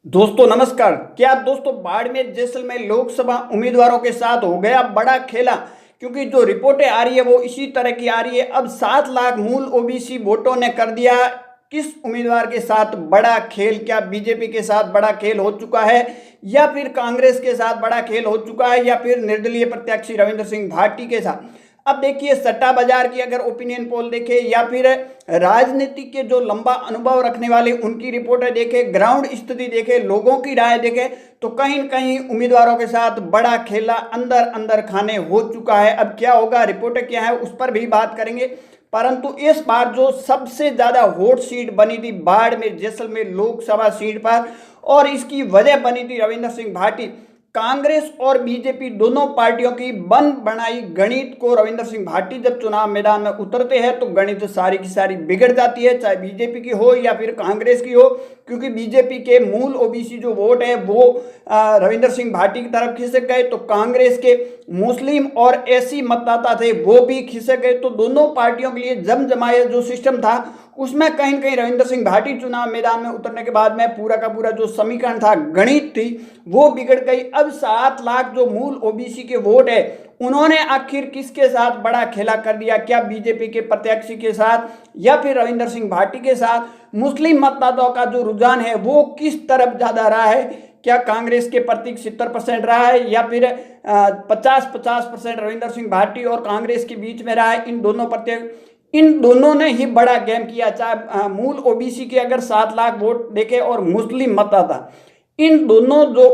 दोस्तों नमस्कार। क्या दोस्तों बाड़मेर जैसलमेर लोकसभा उम्मीदवारों के साथ हो गया बड़ा खेला? क्योंकि जो रिपोर्टें आ रही है वो इसी तरह की आ रही है। अब 7 लाख मूल ओबीसी वोटों ने कर दिया किस उम्मीदवार के साथ बड़ा खेल। क्या बीजेपी के साथ बड़ा खेल हो चुका है या फिर कांग्रेस के साथ बड़ा खेल हो चुका है या फिर निर्दलीय प्रत्याशी रविंद्र सिंह भाटी के साथ? अब देखिए, सट्टा बाजार की अगर ओपिनियन पोल देखे या फिर राजनीति के जो लंबा अनुभव रखने वाले उनकी रिपोर्टें देखे, ग्राउंड स्थिति देखे, लोगों की राय देखे, तो कहीं न कहीं उम्मीदवारों के साथ बड़ा खेला अंदर अंदर खाने हो चुका है। अब क्या होगा, रिपोर्टें क्या है, उस पर भी बात करेंगे। परंतु इस बार जो सबसे ज्यादा हॉट सीट बनी थी बाड़मेर जैसलमेर लोकसभा सीट पर, और इसकी वजह बनी थी रविंद्र सिंह भाटी। कांग्रेस और बीजेपी दोनों पार्टियों की बन बनाई गणित को रविंद्र सिंह भाटी जब चुनाव मैदान में उतरते हैं तो गणित सारी की सारी बिगड़ जाती है, चाहे बीजेपी की हो या फिर कांग्रेस की हो। क्योंकि बीजेपी के मूल ओबीसी जो वोट है वो रविंद्र सिंह भाटी की तरफ खिसक गए, तो कांग्रेस के मुस्लिम और एसी मतदाता थे वो भी खिसक गए। तो दोनों पार्टियों के लिए जमजमाया जो सिस्टम था उसमें कहीं न कहीं रविंद्र सिंह भाटी चुनाव मैदान में उतरने के बाद में पूरा का पूरा जो समीकरण था, गणित थी, वो बिगड़ गई। अब 7 लाख जो मूल ओबीसी के वोट है उन्होंने आखिर किसके साथ बड़ा खेला कर दिया? क्या बीजेपी के प्रत्याशी के साथ या फिर रविंद्र सिंह भाटी के साथ? मुस्लिम मतदाताओं का जो रुझान है वो किस तरफ ज्यादा रहा है? क्या कांग्रेस के प्रतीक 70% रहा है या फिर 50-50% रविंद्र सिंह भाटी और कांग्रेस के बीच में रहा है? इन दोनों ने ही बड़ा गेम किया। चाहे मूल ओबीसी के अगर 7 लाख वोट देखे और मुस्लिम मतदाता, इन दोनों जो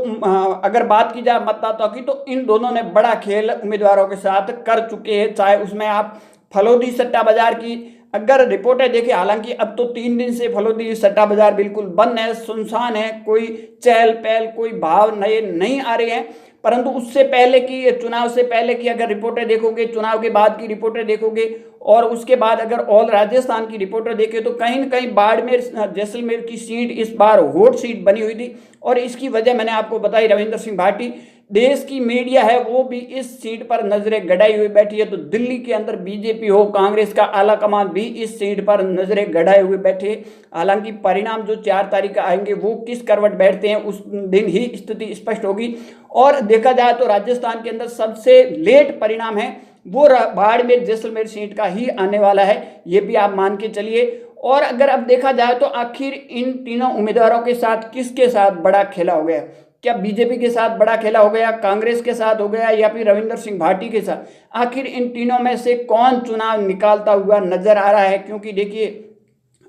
अगर बात की जाए मतदाताओं की, तो इन दोनों ने बड़ा खेल उम्मीदवारों के साथ कर चुके हैं। चाहे उसमें आप फलोदी सट्टा बाजार की अगर रिपोर्टें देखें, हालांकि अब तो 3 दिन से फलोदी सट्टा बाजार बिल्कुल बंद है, सुनसान है, कोई चहल पहल, कोई भाव नए नहीं आ रहे हैं। परंतु उससे पहले की, चुनाव से पहले की अगर रिपोर्टें देखोगे, चुनाव के बाद की रिपोर्टें देखोगे और उसके बाद अगर ऑल राजस्थान की रिपोर्टें देखें, तो कहीं न कहीं बाड़मेर जैसलमेर की सीट इस बार हॉट सीट बनी हुई थी। और इसकी वजह मैंने आपको बताई, रविंद्र सिंह भाटी। देश की मीडिया है वो भी इस सीट पर नजरें गड़ाई हुई बैठी है। तो दिल्ली के अंदर बीजेपी हो, कांग्रेस का आला कमान भी इस सीट पर नजरें गड़ाए हुए बैठे। हालांकि परिणाम जो 4 तारीख का आएंगे वो किस करवट बैठते हैं उस दिन ही स्थिति स्पष्ट होगी। और देखा जाए तो राजस्थान के अंदर सबसे लेट परिणाम है वो बाड़मेर जैसलमेर सीट का ही आने वाला है, ये भी आप मान के चलिए। और अगर अब देखा जाए तो आखिर इन तीनों उम्मीदवारों के साथ किसके साथ बड़ा खेला हो गया? क्या बीजेपी के साथ बड़ा खेला हो गया, कांग्रेस के साथ हो गया या फिर रविंद्र सिंह भाटी के साथ? आखिर इन तीनों में से कौन चुनाव निकालता हुआ नजर आ रहा है? क्योंकि देखिए,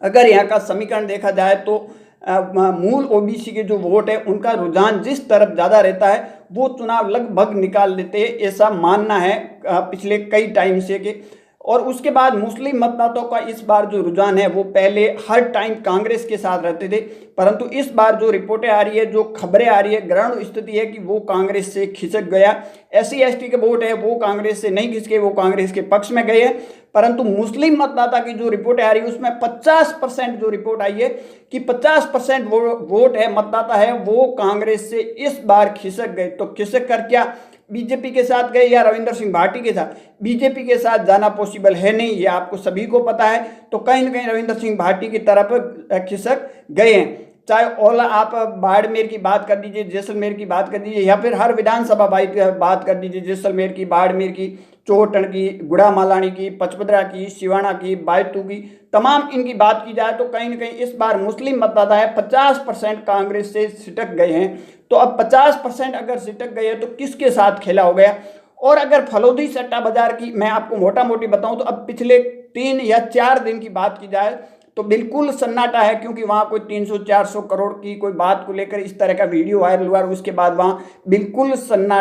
अगर यहाँ का समीकरण देखा जाए तो मूल ओबीसी के जो वोट है उनका रुझान जिस तरफ ज्यादा रहता है वो चुनाव लगभग निकाल लेते हैं, ऐसा मानना है पिछले कई टाइम से कि। और उसके बाद मुस्लिम मतदाताओं का इस बार जो रुझान है वो पहले हर टाइम कांग्रेस के साथ रहते थे, परंतु इस बार जो रिपोर्टें आ रही है, जो खबरें आ रही है, ग्राउंड स्थिति है कि वो कांग्रेस से खिसक गया। एससी एसटी के वोट है वो कांग्रेस से नहीं खिसके, वो कांग्रेस के पक्ष में गए हैं। परंतु मुस्लिम मतदाता की जो रिपोर्ट आ रही है उसमें 50% जो रिपोर्ट आई है कि 50% वोट है, मतदाता है, वो कांग्रेस से इस बार खिसक गए। तो खिसक कर क्या बीजेपी के साथ गए या रविंद्र सिंह भाटी के साथ? बीजेपी के साथ जाना पॉसिबल है नहीं, ये आपको सभी को पता है। तो कहीं ना कहीं रविंद्र सिंह भाटी की तरफ खिसक गए हैं। चाहे ओला आप बाड़मेर की बात कर दीजिए, जैसलमेर की बात कर दीजिए या फिर हर विधानसभा बात कर दीजिए, जैसलमेर की, बाड़मेर की, चौहटन की, गुड़ामालानी की, पचपदरा की, सिवाना की, बायतू की, तमाम इनकी बात की जाए तो कहीं ना कहीं इस बार मुस्लिम मतदाता है 50% कांग्रेस से सिटक गए हैं। तो अब 50% अगर सिटक गए हैं तो किसके साथ खेला हो गया? और अगर फलोदी सट्टा बाजार की मैं आपको मोटा मोटी बताऊं तो अब पिछले 3 या 4 दिन की बात की जाए तो बिल्कुल सन्नाटा है, क्योंकि वहां कोई 300-400 करोड़ की कोई बात को लेकर इस तरह का वीडियो वायरल हुआ और उसके बाद वहां बिल्कुल सन्नाटा